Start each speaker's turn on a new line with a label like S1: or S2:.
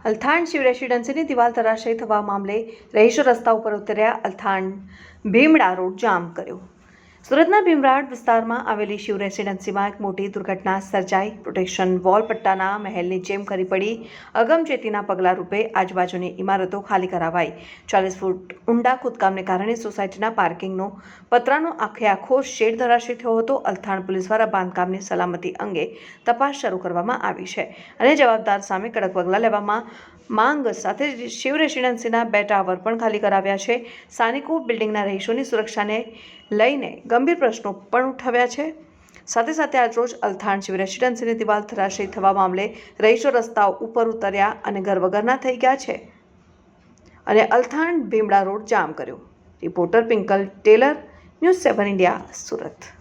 S1: અલથાણ શિવ રેસિડેન્સીની દિવાલ ધરાશયી થવા મામલે રહીશો રસ્તા ઉપર ઉતર્યા. અલથાણ ભીમડા રોડ જામ કર્યો. સુરતના ભીમરાડ વિસ્તારમાં આવેલી શિવ રેસિડેન્સીમાં એક મોટી દુર્ઘટના સર્જાઈ. પ્રોટેક્શન વોલ પટ્ટાના મહેલની જેમ ખરી પડી. અગમચેતીના પગલાં રૂપે આજુબાજુની ઇમારતો ખાલી કરાવાઈ. 40 ફૂટ ઊંડા ખોદકામને કારણે સોસાયટીના પાર્કિંગનો પતરાનો આખો શેડ ધરાશયી થયો હતો. અલથાણ પોલીસ દ્વારા બાંધકામની સલામતી અંગે તપાસ શરૂ કરવામાં આવી છે અને જવાબદાર સામે કડક પગલાં લેવામાં માંગ સાથે શિવ રેસિડેન્સીના 2 ટાવર પણ ખાલી કરાવ્યા છે. સ્થાનિકો બિલ્ડિંગના રહીશોની સુરક્ષાને લઈને ગંભીર પ્રશ્નો પણ ઉઠાવ્યા છે. સાથે સાથે આજરોજ અલથાણ શિવ રેસિડેન્સીની દિવાલ ધરાશયી થવા મામલે રહીશો રસ્તાઓ ઉપર ઉતર્યા અને ઘર વગરના થઈ ગયા છે અને અલથાણ ભીમડા રોડ જામ કર્યો. Reporter Pinkal Tailor, news 7 India, Surat.